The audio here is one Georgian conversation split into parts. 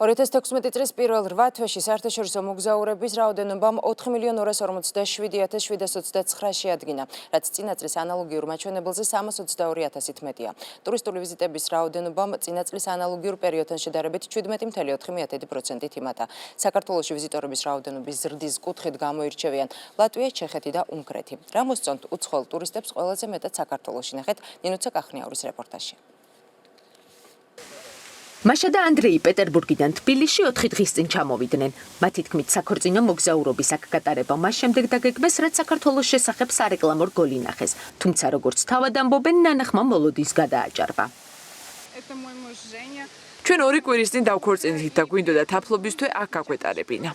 2016 წლის პირველ 8 თვეში საერთაშორისო მოგზაურების რაოდენობამ 4.227.729 შეადგინა, რაც წინა წლის ანალოგიურ მაჩვენებელზე 322,000-ით მეტია. ტურისტული ვიზიტების რაოდენობამ წინა წლის ანალოგიურ პერიოდთან შედარებით 17.4%-ით იმატა. საქართველოში ვიზიტორების რაოდენობის ზრდის კუთხით გამოირჩევიან ლატვია, ჩეხეთი და უნგრეთი. რა მოსწონთ უცხოელ ტურისტებს ყველაზე მეტად საქართველოში? ნახეთ ნინუცა კახნიაურის რეპორტაჟში. მაშა და ანდრეი პეტერბურგიდან თბილისში 4 დღის წინ ჩამოვიდნენ. მათი თქმით, საქორწინო მოგზაურობის აქ გატარება მას შემდეგ დაგეგმეს, რაც საქართველოს შესახებ სარეკლამო რგოლი ნახეს. თუმცა როგორც თავად ამბობენ, ნანახმა მოლოდის გადააჭარბა. ჩვენ 2 კვირის წინ დავქორწინდით და გვინდოდა თაფლობისთვის აქ გაგვეტარებინა.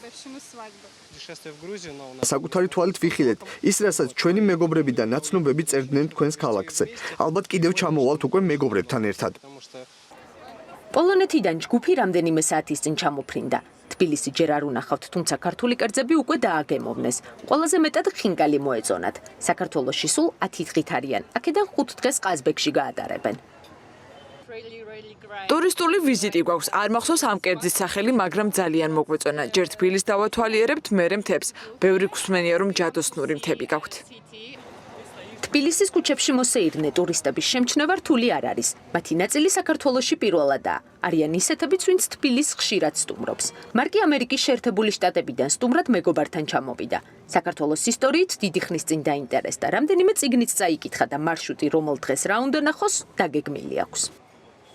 საკუთარი თვალით ვიხილეთ ის, რასაც ჩვენი მეგობრები და ნაცნობები წერდნენ თქვენს ქალაქზე. ალბათ კიდევ ჩამოვალთ უკვე მეგობრებთან ერთად. პოლონეთიდან ჯგუფი რამდენიმე საათის წინ ჩამოფრინდა. თბილისი ჯერ არ უნახავთ, თუმცა ქართული კერძები უკვე დააგემოვნეს. ყველაზე მეტად ხინკალი მოეწონათ. საქართველოში სულ 10 დღით არიან. აქედან 5 დღეს ყაზბეგში გაატარებენ. ტურისტული ვიზიტი გვაქვს. არ მახსოვს ამ კერძის სახელი, მაგრამ ძალიან მოგვეწონა. ჯერ თბილისს დავათვალიერებთ, მერე მთებს. ბევრი გვსმენია, რომ ჯადოსნური მთები გაქვთ. თბილისის ქუჩებში მოსეირნე ტურისტების შემჩნევა რთული არ არის. მათი ნაწილი საქართველოში პირველადაა. არიან ისეთებიც, ვინც თბილისს ხშირად სტუმრობს. მარკი ამერიკის შეერთებული შტატებიდან სტუმრად მეგობართან ჩამოვიდა. საქართველოს ისტორიით დიდი ხნის წინ დაინტერესდა. რამდენიმე წიგნიც წაიკითხა და მარშრუტი რომელ დღეს რა უნდა ნახოს, დაგეგმილი აქვს.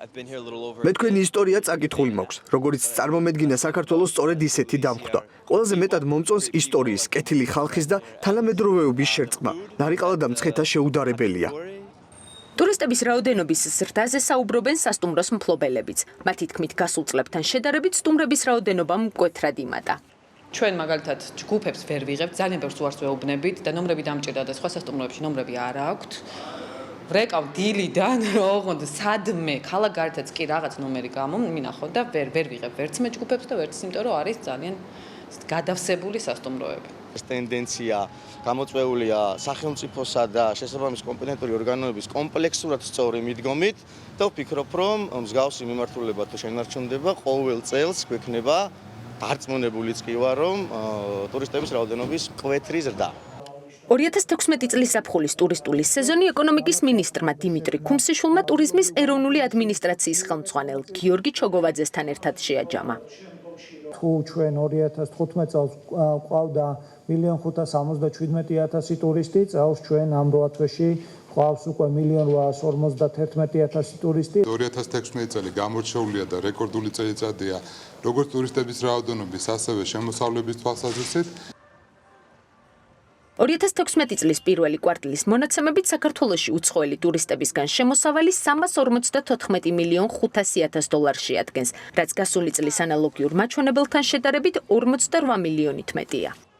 მე თქვენი ისტორია წაკითხული მაქვს, როგორც წარმომედგინა საქართველოს სწორედ ისეთი დამხვდა. ყველაზე მეტად მომწონს ისტორიის, კეთილი ხალხის და თანამედროვეობის შერწყმა. ნარიყალა და მცხეთა შეუდარებელია. ტურისტების რაოდენობის ზრდაზე საუბრობენ სასტუმროს მფლობელებიც. მათი თქმით, გასულ წლებთან შედარებით სტუმრების რაოდენობა მკვეთრად იმატა. ჩვენ მაგალითად ჯგუფებს ვერ ვიღებთ, ძალიან ბევრს უარს ვეუბნებით და ნომრები დამჭირდა და სხვა სასტუმროებში ნომრები არ აქვთ. ვრეკავ დილიდან რომ სადმე ქალაქ გარეთაც კი რაღაც ნომერი გამინახო და ვერ ვიღებ ვერც მე ჯგუფებს და ვერც იმიტომ რომ არის ძალიან გადავსებული სასტუმროები. ეს ტენდენცია გამოწვეულია სახელმწიფოსა და შესაბამის კომპეტენტური ორგანოების კომპლექსურად სწორი მიდგომით და ვფიქრობ, რომ მსგავსი მიმართულება თუ შენარჩუნდება, ყოველ წელს გვექნება დარწმუნებულიც კი ვარ, რომ ტურისტების რაოდენობის მკვეთრი ზრდა. 2016 წლის ზაფხულის ტურისტული სეზონი ეკონომიკის მინისტრმა დიმიტრი ქუმსიშვილმა ტურიზმის ეროვნული ადმინისტრაციის ხელმძღვანელ გიორგი ჩოგოვაძესთან ერთად შეაჯამა. თუ ჩვენ 2015 წელს ყავდა 1.577.000 ტურისტი, წელს ჩვენ ამ 8 თვეში ყავს უკვე 1.151.000 ტურისტი. 2016 წელი გამორჩეულია და რეკორდული წელიწადია როგორც ტურისტების რაოდენობის, ასევე შემოსავლების თვალსაზრისით. 2016 წლის პირველი კვარტლის მონაცემებით საქართველოში უცხოელი ტურისტებისგან შემოსავალი 354.500.000 დოლარს შეადგენს, რაც გასული წლის ანალოგიურ მაჩვენებელთან შედარებით 48 მილიონით მეტია.